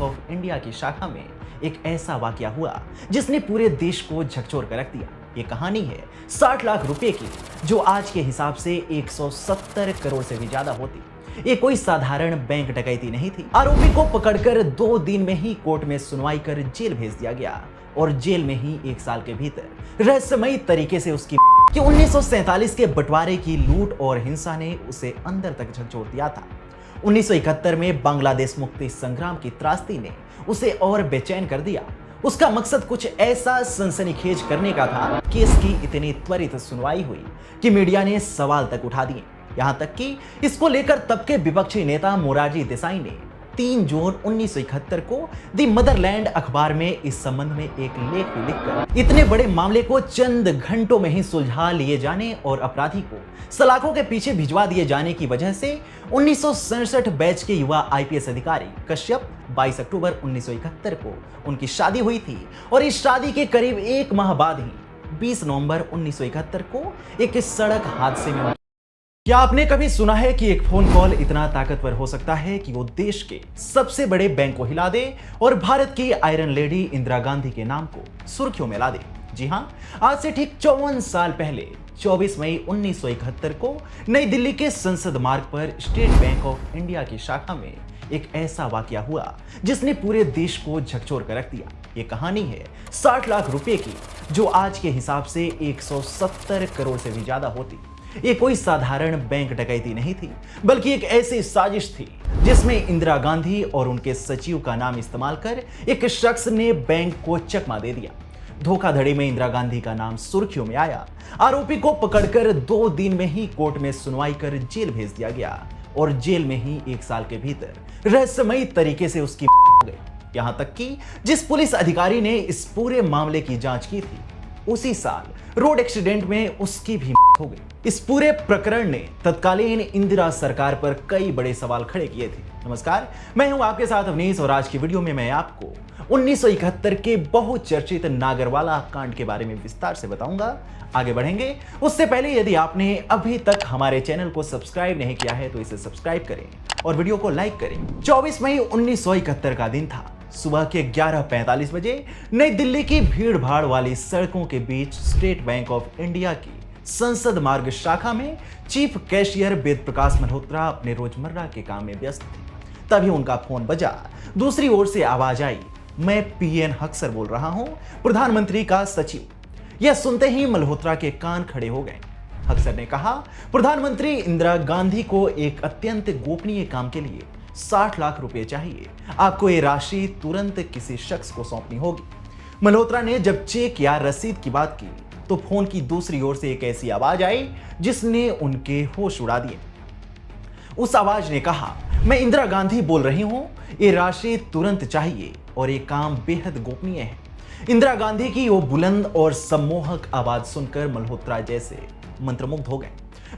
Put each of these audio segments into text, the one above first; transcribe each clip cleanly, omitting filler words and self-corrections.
Bank of India की शाखा में एक ऐसा वाकया हुआ जिसने पूरे देश को झकझोर कर रख दिया। ये कहानी है 60 लाख रुपए की, जो आज के हिसाब से 170 करोड़ से भी ज्यादा होती। ये कोई साधारण बैंक डकैती नहीं थी। आरोपी को पकड़कर 2 दिन में ही कोर्ट में सुनवाई कर जेल भेज दिया गया और जेल में ही 1 साल के भीतर रहस्यमयी तरीके से उसकी कि 1947 के बंटवारे की लूट और हिंसा ने उसे अंदर तक झकझोर दिया था। 1971 में बांग्लादेश मुक्ति संग्राम की त्रासदी ने उसे और बेचैन कर दिया। उसका मकसद कुछ ऐसा सनसनीखेज करने का था कि इसकी इतनी त्वरित सुनवाई हुई कि मीडिया ने सवाल तक उठा दिए। यहां तक कि इसको लेकर तब के विपक्षी नेता मोरारजी देसाई ने 3 जून 1971 को दी मदरलैंड अखबार में इस संबंध में एक लेख भी लिखकर इतने बड़े मामले को चंद घंटों में ही सुलझा लिए जाने और अपराधी को सलाखों के पीछे भिजवा दिए जाने की वजह से 1967 बैच के युवा आईपीएस अधिकारी कश्यप 22 अक्टूबर 1971 को उनकी शादी हुई थी और इस शादी के करीब 1 माह बाद ही 20 नवंबर 1971 को एक सड़क हादसे में। क्या आपने कभी सुना है कि एक फोन कॉल इतना ताकतवर हो सकता है कि वो देश के सबसे बड़े बैंक को हिला दे और भारत की आयरन लेडी इंदिरा गांधी के नाम को सुर्खियों में ला दे? जी हां, आज से ठीक 54 साल पहले 24 मई 1971 को नई दिल्ली के संसद मार्ग पर स्टेट बैंक ऑफ इंडिया की शाखा में एक ऐसा वाकया हुआ जिसने पूरे देश को झकझोर कर रख दिया। ये कहानी है 60 लाख रुपए की, जो आज के हिसाब से 170 करोड़ से भी ज्यादा होती। ये कोई साधारण बैंक डकैती नहीं थी, बल्कि एक ऐसी साजिश थी जिसमें इंदिरा गांधी और उनके सचिव का नाम इस्तेमाल कर एक शख्स ने बैंक को चकमा दे दिया। धोखाधड़ी में इंदिरा गांधी का नाम सुर्खियों में आया। आरोपी को पकड़कर 2 दिन में ही कोर्ट में सुनवाई कर जेल भेज दिया गया और जेल में ही 1 साल के भीतर रहस्यमयी तरीके से उसकी हो गई। यहां तक कि जिस पुलिस अधिकारी ने इस पूरे मामले की जांच की थी, उसी साल रोड एक्सीडेंट में उसकी भी हो गई। इस पूरे प्रकरण ने तत्कालीन इंदिरा सरकार पर कई बड़े सवाल खड़े किए थे। नमस्कार, मैं हूं आपके साथ अवनीश और आज की वीडियो में मैं आपको 1971 के बहुचर्चित नागरवाला कांड के बारे में विस्तार से बताऊंगा। आगे बढ़ेंगे उससे पहले यदि आपने अभी तक हमारे चैनल को सब्सक्राइब नहीं किया है तो इसे सब्सक्राइब करें और वीडियो को लाइक करें। 24 मई 1971 का दिन था। सुबह के 11:45 बजे नई दिल्ली की भीड़ भाड़ वाली सड़कों के बीच स्टेट बैंक ऑफ इंडिया की संसद मार्ग शाखा में चीफ कैशियर वेद प्रकाश मल्होत्रा अपने रोजमर्रा के काम में व्यस्त थे। तभी उनका फोन बजा। दूसरी ओर से आवाज आई, मैं पीएन हक्सर बोल रहा हूं, प्रधानमंत्री का सचिव। यह सुनते ही मल्होत्रा के कान खड़े हो गए। हक्सर ने कहा, प्रधानमंत्री इंदिरा गांधी को एक अत्यंत गोपनीय काम के लिए 60 लाख रुपए चाहिए। आपको ये राशि तुरंत किसी शख्स को सौंपनी होगी। मल्होत्रा ने जब चेक या रसीद की बात की तो फोन की दूसरी ओर से एक ऐसी आवाज आई जिसने उनके होश उड़ा दिए। उस आवाज ने कहा, मैं इंदिरा गांधी बोल रही हूं, ये राशि तुरंत चाहिए और ये काम बेहद गोपनीय है। इंदिरा गांधी की वो बुलंद और सम्मोहक आवाज सुनकर मल्होत्रा जैसे मंत्रमुग्ध हो गए।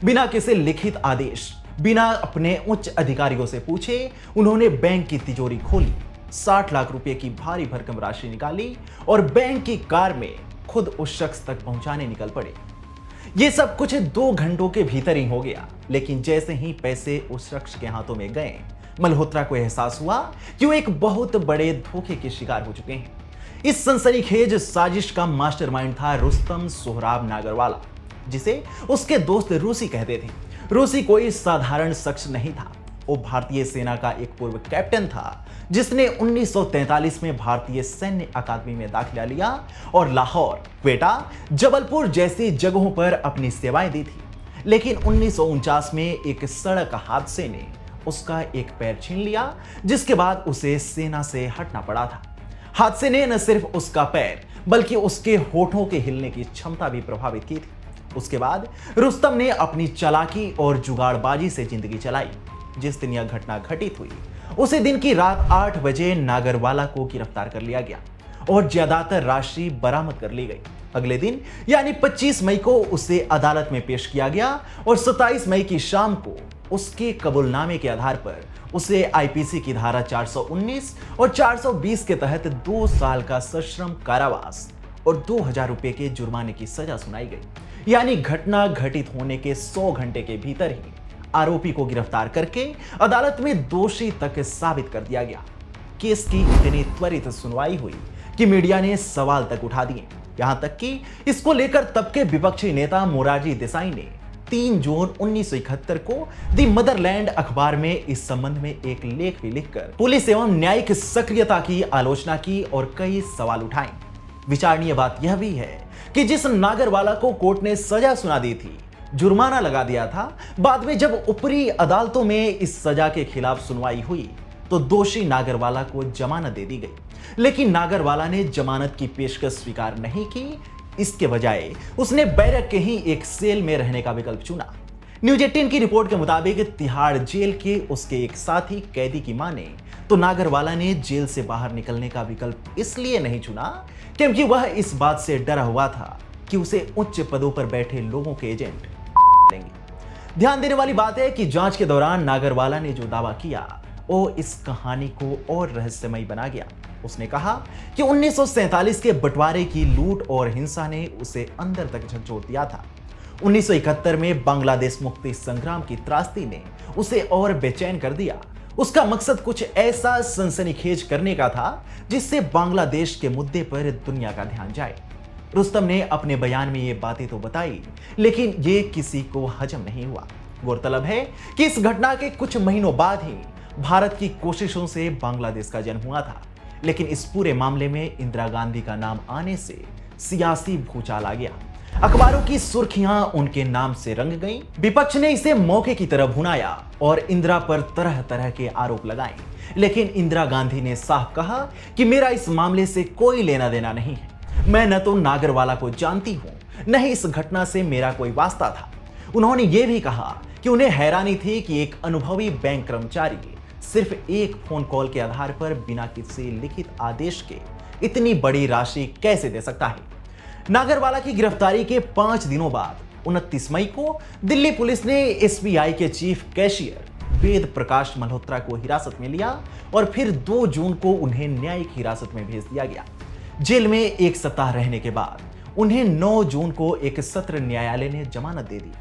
बिना किसी लिखित आदेश, बिना अपने उच्च अधिकारियों से पूछे उन्होंने बैंक की तिजोरी खोली, 60 लाख रुपए की भारी भरकम राशि निकाली और बैंक की कार में खुद उस शख्स तक पहुंचाने निकल पड़े। यह सब कुछ 2 घंटों के भीतर ही हो गया, लेकिन जैसे ही पैसे उस शख्स के हाथों में गए, मल्होत्रा को एहसास हुआ कि वो एक बहुत बड़े धोखे के शिकार हो चुके हैं। इस सनसनीखेज साजिश का मास्टरमाइंड था रुस्तम सोहराब नागरवाला, जिसे उसके दोस्त रूसी कहते थे। रूसी कोई साधारण शख्स नहीं था। वो भारतीय सेना का एक पूर्व कैप्टन था जिसने 1943 में भारतीय सैन्य अकादमी में दाखिला लिया और लाहौर, क्वेटा, जबलपुर जैसी जगहों पर अपनी सेवाएं दी थी। लेकिन 1949 में एक सड़क हादसे ने उसका एक पैर छीन लिया, जिसके बाद उसे सेना से हटना पड़ा था। हादसे ने न सिर्फ उसका पैर बल्कि उसके होठों के हिलने की क्षमता भी प्रभावित की थी। उसके बाद रुस्तम ने अपनी चालाकी और जुगाड़बाजी से जिंदगी चलाई। जिस दिन यह घटना घटित हुई, उसी दिन की रात 8 बजे नागरवाला को गिरफ्तार कर लिया गया और ज्यादातर राशि बरामद कर ली गई। अगले दिन यानी 25 मई को उसे अदालत में पेश किया गया और 27 मई की शाम को उसके कबूलनामे के आधार पर उसे आईपीसी की धारा 419 और 420 के तहत 2 साल का सश्रम कारावास और 2000 रुपए के जुर्माने की सजा सुनाई गई। यानी घटना घटित होने के 100 घंटे के भीतर ही आरोपी को गिरफ्तार करके अदालत में दोषी तक साबित कर दिया गया। केस की इतनी त्वरित सुनवाई हुई कि मीडिया ने सवाल तक उठा दिए। यहां तक कि इसको लेकर तब के विपक्षी नेता मोरारजी देसाई ने 3 जून 1971 को द मदरलैंड अखबार में इस संबंध में एक लेख भी लिखकर पुलिस एवं न्यायिक सक्रियता की आलोचना की और कई सवाल उठाए। विचारणीय बात यह भी है कि जिस नागरवाला को कोर्ट ने सजा सुना दी थी, जुर्माना लगा दिया था, बाद में जब ऊपरी अदालतों में इस सजा के खिलाफ सुनवाई हुई तो दोषी नागरवाला को जमानत दे दी गई। लेकिन नागरवाला ने जमानत की पेशकश स्वीकार नहीं की। इसके बजाय उसने बैरक के ही एक सेल में रहने का विकल्प चुना। न्यूज 18 की रिपोर्ट के मुताबिक तिहाड़ जेल के उसके एक साथी कैदी की माने तो नागरवाला ने जेल से बाहर निकलने का विकल्प इसलिए नहीं चुना क्योंकि वह इस बात से डरा हुआ था कि उसे उच्च पदों पर बैठे लोगों के एजेंट लेंगे। ध्यान देने वाली बात है कि जांच के दौरान नागरवाला ने जो दावा किया वो इस कहानी को और रहस्यमयी बना गया। उसने कहा कि 1947 के बंटवारे की लूट और हिंसा ने उसे अंदर तक झकझोर दिया था। 1971 में बांग्लादेश मुक्ति संग्राम की त्रासदी ने उसे और बेचैन कर दिया। उसका मकसद कुछ ऐसा सनसनीखेज करने का था जिससे बांग्लादेश के मुद्दे पर दुनिया का ध्यान जाए। रुस्तम ने अपने बयान में ये बातें तो बताई, लेकिन ये किसी को हजम नहीं हुआ। गौरतलब है कि इस घटना के कुछ महीनों बाद ही भारत की कोशिशों से बांग्लादेश का जन्म हुआ था, लेकिन इस पूरे मामले में इंदिरा गांधी का नाम आने से सियासी भूचाल आ गया। अखबारों की सुर्खियां उनके नाम से रंग गईं। विपक्ष ने इसे मौके की तरह भुनाया और इंदिरा पर तरह तरह के आरोप लगाए, लेकिन इंदिरा गांधी ने साफ कहा कि मेरा इस मामले से कोई लेना देना नहीं है। मैं न तो नागरवाला को जानती हूं, न ही इस घटना से मेरा कोई वास्ता था। उन्होंने ये भी कहा कि उन्हें हैरानी थी कि एक अनुभवी बैंक कर्मचारी सिर्फ एक फोन कॉल के आधार पर बिना किसी लिखित आदेश के इतनी बड़ी राशि कैसे दे सकता है। नागरवाला की गिरफ्तारी के 5 दिनों बाद 29 मई को दिल्ली पुलिस ने एसबीआई के चीफ कैशियर वेद प्रकाश मल्होत्रा को हिरासत में लिया और फिर 2 जून को उन्हें न्यायिक हिरासत में भेज दिया गया। जेल में 1 सप्ताह रहने के बाद उन्हें 9 जून को एक सत्र न्यायालय ने जमानत दे दी।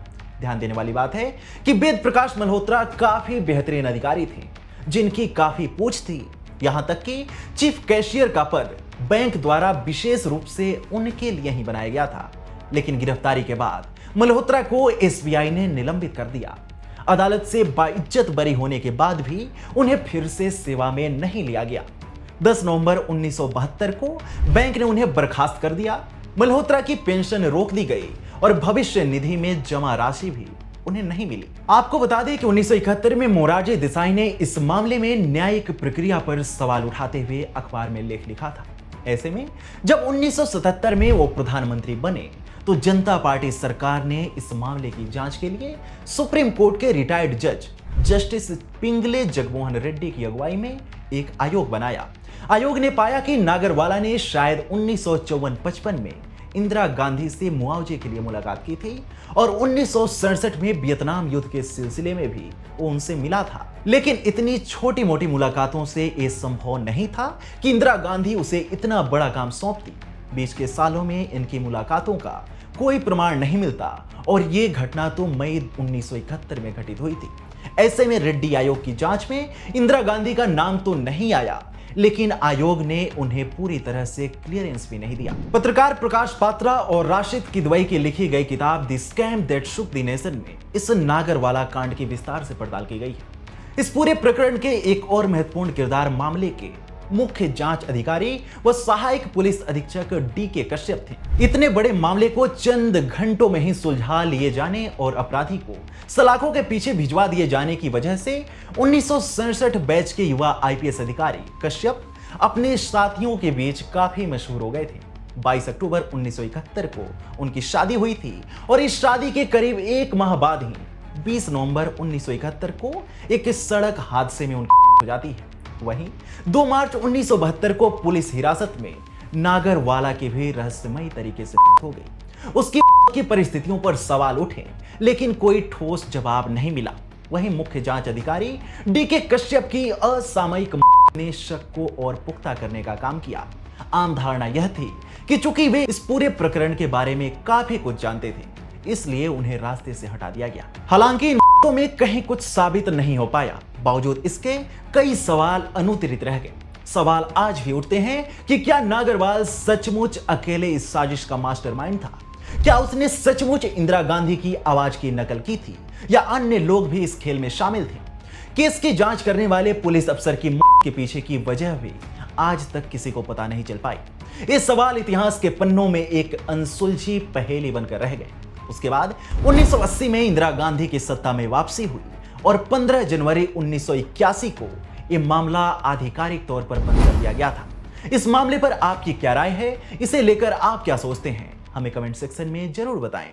ध्यान देने वाली बात है कि वेद प्रकाश मल्होत्रा काफी बेहतरीन अधिकारी थे जिनकी काफी पूछ थी। यहां तक कि चीफ कैशियर का पद बैंक द्वारा विशेष रूप से उनके लिए ही बनाया गया था। लेकिन गिरफ्तारी के बाद मल्होत्रा को एसबीआई ने निलंबित कर दिया। अदालत से बाइज्जत बरी होने के बाद भी उन्हें फिर से सेवा में नहीं लिया गया। 10 नवंबर 1972 को बैंक ने उन्हें बर्खास्त कर दिया। मल्होत्रा की पेंशन रोक दी गई और भविष्य निधि में जमा राशि भी उन्हें नहीं मिली। आपको बता दें कि 1971 में मोरारजी देसाई ने इस मामले में न्यायिक प्रक्रिया पर सवाल उठाते हुए अखबार में लेख लिखा था। ऐसे में जब 1977 में वो प्रधानमंत्री बने तो जनता पार्टी सरकार ने इस मामले की जांच के लिए सुप्रीम कोर्ट के रिटायर्ड जज जस्टिस पिंगले जगमोहन रेड्डी की अगुवाई में एक आयोग बनाया। आयोग ने पाया कि नागरवाला ने शायद 1954-55 में इंदिरा गांधी से मुआवजे के लिए मुलाकात की थी और 1967 में वियतनाम युद्ध के सिलसिले में भी वो उनसे मिला था। लेकिन इतनी छोटी मोटी मुलाकातों से यह संभव नहीं था कि इंदिरा गांधी उसे इतना बड़ा काम सौंपती। बीच के सालों में इनकी मुलाकातों का कोई प्रमाण नहीं मिलता और ये घटना तो मई 1971 में घटित हुई थी। ऐसे में रेड्डी आयोग की जांच में इंदिरा गांधी का नाम तो नहीं आया, लेकिन आयोग ने उन्हें पूरी तरह से क्लियरेंस भी नहीं दिया। पत्रकार प्रकाश पात्रा और राशिद किदवई की लिखी गई किताब the scam that shook the nation में इस नागरवाला कांड की विस्तार से पड़ताल की गई है। इस पूरे प्रकरण के एक और महत्वपूर्ण किरदार मामले के मुख्य जांच अधिकारी व सहायक पुलिस अधीक्षक डीके कश्यप थे। इतने बड़े मामले को चंद घंटों में ही सुलझा लिए जाने और अपराधी को सलाखों के पीछे भिजवा दिए जाने की वजह से 1967 बैच के युवा आईपीएस अधिकारी कश्यप अपने साथियों के बीच काफी मशहूर हो गए थे। 22 अक्टूबर 1971 को उनकी शादी हुई थी और इस शादी के करीब 1 माह बाद ही 20 नवंबर 1971 को एक सड़क हादसे में उनकी हो जाती है। वहीं 2 मार्च 1972 को पुलिस हिरासत में नागरवाला की भी रहस्यमयी तरीके से हो गई। उसकी की परिस्थितियों पर सवाल उठे, लेकिन कोई ठोस जवाब नहीं मिला। वहीं मुख्य जांच अधिकारी डीके कश्यप की असामयिक ने शक को और पुख्ता करने का काम किया। आम धारणा यह थी कि चूंकि वे इस पूरे प्रकरण के बारे में काफी कुछ जानते थे, इसलिए उन्हें रास्ते से हटा दिया गया। हालांकि इन में कहीं कुछ साबित नहीं हो पाया, बावजूद इसके कई सवाल अनुत्तरित रह गए। सवाल आज भी उठते हैं कि क्या नागरवाल सचमुच अकेले इस साजिश का मास्टरमाइंड था? क्या उसने सचमुच इंदिरा गांधी की आवाज की नकल की थी या अन्य लोग भी इस खेल में शामिल थे? केस की जांच करने वाले पुलिस अफसर की के पीछे की वजह भी आज तक किसी को पता नहीं चल पाई। ये सवाल इतिहास के पन्नों में एक अनसुलझी पहेली बनकर रह गए। उसके बाद 1980 में इंदिरा गांधी की सत्ता में वापसी हुई और 15 जनवरी 1981 को यह मामला आधिकारिक तौर पर बंद कर दिया गया था। इस मामले पर आपकी क्या राय है? इसे लेकर आप क्या सोचते हैं? हमें कमेंट सेक्शन में जरूर बताएं।